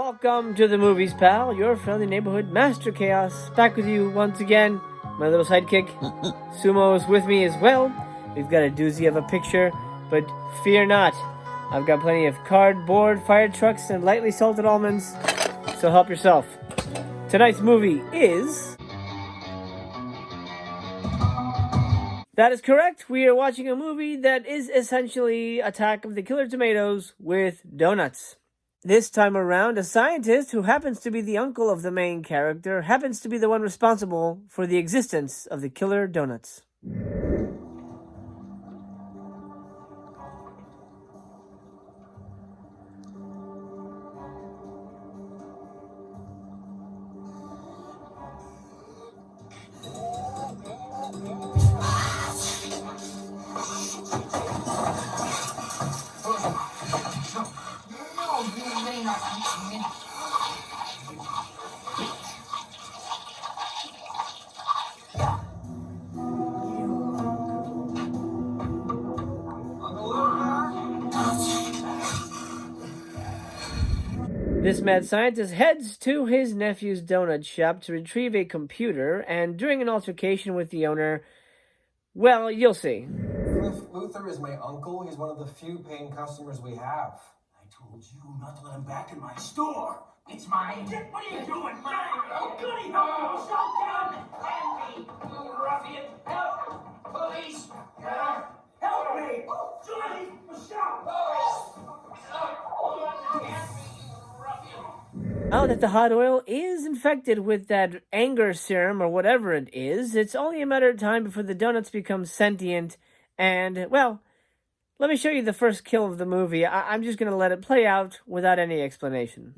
Welcome to the movies, pal. Your friendly neighborhood Master Chaos. Back with you once again. My little sidekick, Sumo, is with me as well. We've got a doozy of a picture, but fear not. I've got plenty of cardboard, fire trucks, and lightly salted almonds, so help yourself. Tonight's movie is... That is correct. We are watching a movie that is essentially Attack of the Killer Tomatoes with donuts. This time around, a scientist who happens to be the uncle of the main character happens to be the one responsible for the existence of the killer donuts. This mad scientist heads to his nephew's donut shop to retrieve a computer, and during an altercation with the owner, well, you'll see. Luther is my uncle. He's one of the few paying customers we have. I told you not to let him back in my store. It's mine. What are you doing? Mine. Oh, goody. No, stop down. Hand me, you ruffian. Help. Police. Help me. Johnny, Michelle. Now that the hot oil is infected with that anger serum or whatever it is, it's only a matter of time before the donuts become sentient and, well, let me show you the first kill of the movie. I'm just going to let it play out without any explanation.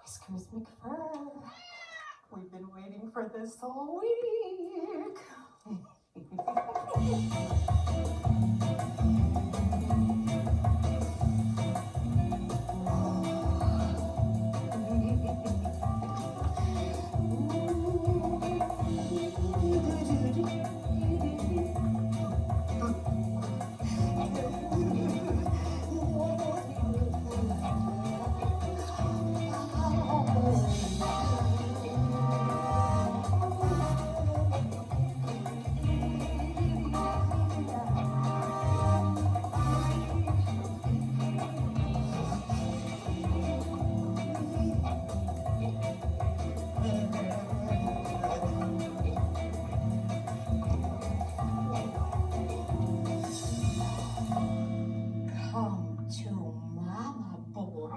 Whiskers McFur, we've been waiting for this all week. Come to Mama, boys.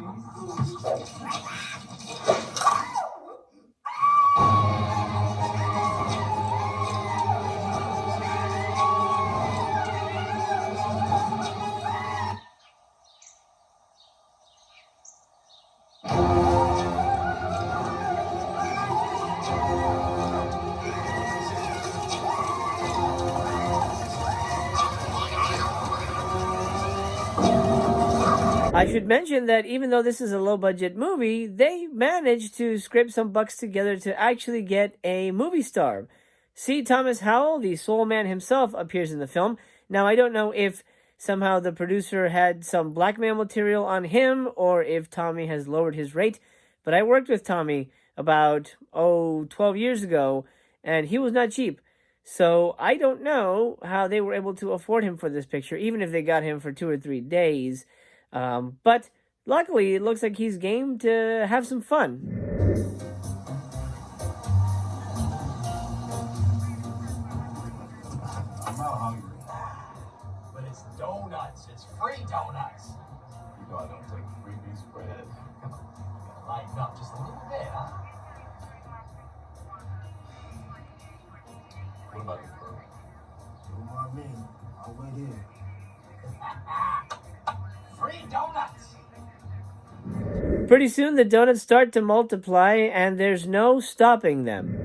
I should mention that even though this is a low-budget movie, they managed to scrape some bucks together to actually get a movie star. C. Thomas Howell, the soul man himself, appears in the film. Now, I don't know if somehow the producer had some blackmail material on him or if Tommy has lowered his rate, but I worked with Tommy about, 12 years ago, and he was not cheap. So I don't know how they were able to afford him for this picture, even if they got him for 2 or 3 days. But luckily, it looks like he's game to have some fun. I'm not hungry. But it's donuts. It's free donuts. You know I don't take freebies for head. Come on. You gotta lighten up just a little bit, huh? What about you, bro? Don't mind me. I'll wait here. Free donuts! Pretty soon, the donuts start to multiply, and there's no stopping them.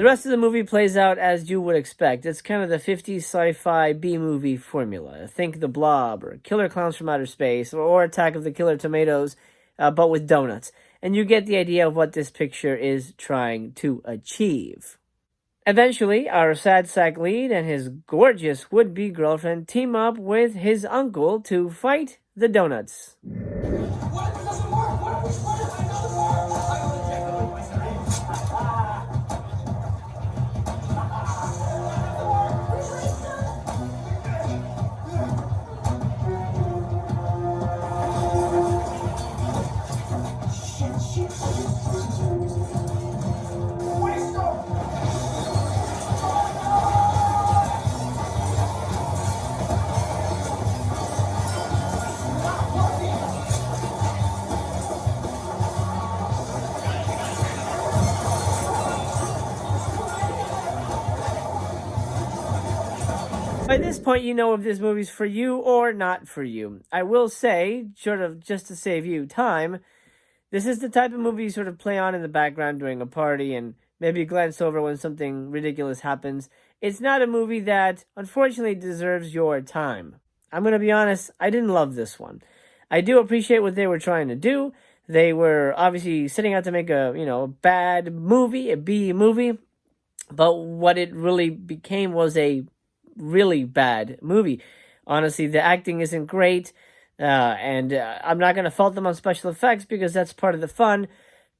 The rest of the movie plays out as you would expect. It's kind of the 50s sci-fi B-movie formula. Think The Blob, or Killer Clowns from Outer Space, or Attack of the Killer Tomatoes, but with donuts. And you get the idea of what this picture is trying to achieve. Eventually, our sad sack lead and his gorgeous would-be girlfriend team up with his uncle to fight the donuts. What if it doesn't work? What if we try it another more? I will check the By this point, you know if this movie's for you or not for you. I will say, sort of just to save you time, this is the type of movie you sort of play on in the background during a party and maybe glance over when something ridiculous happens. It's not a movie that, unfortunately, deserves your time. I'm going to be honest, I didn't love this one. I do appreciate what they were trying to do. They were obviously setting out to make a bad movie, a B movie, but what it really became was a really bad movie. Honestly, the acting isn't great, and I'm not going to fault them on special effects because that's part of the fun,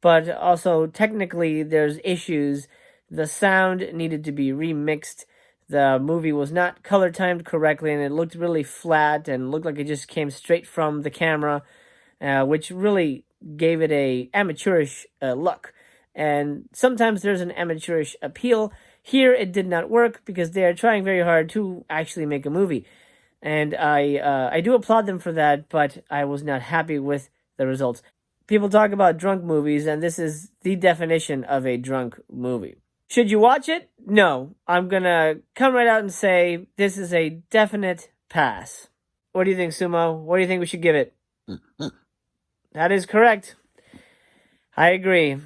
but also technically there's issues. The sound needed to be remixed. The movie was not color timed correctly, and it looked really flat and looked like it just came straight from the camera, which really gave it a amateurish look. And sometimes there's an amateurish appeal. Here, it did not work because they are trying very hard to actually make a movie. And I do applaud them for that, but I was not happy with the results. People talk about drunk movies, and this is the definition of a drunk movie. Should you watch it? No. I'm going to come right out and say this is a definite pass. What do you think, Sumo? What do you think we should give it? That is correct. I agree.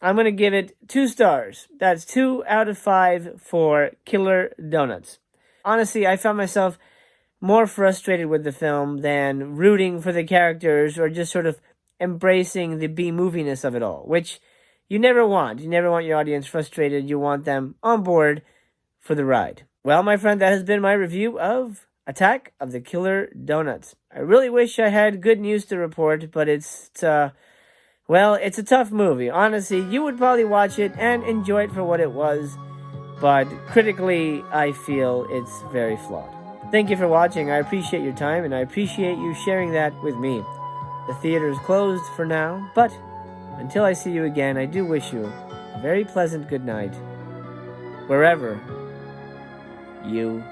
I'm going to give it 2 stars. That's 2 out of 5 for Killer Donuts. Honestly, I found myself more frustrated with the film than rooting for the characters or just sort of embracing the B-moviness of it all, which you never want. You never want your audience frustrated. You want them on board for the ride. Well, my friend, that has been my review of Attack of the Killer Donuts. I really wish I had good news to report, but it's a tough movie. Honestly, you would probably watch it and enjoy it for what it was, but critically, I feel it's very flawed. Thank you for watching. I appreciate your time, and I appreciate you sharing that with me. The theater is closed for now, but until I see you again, I do wish you a very pleasant good night, wherever you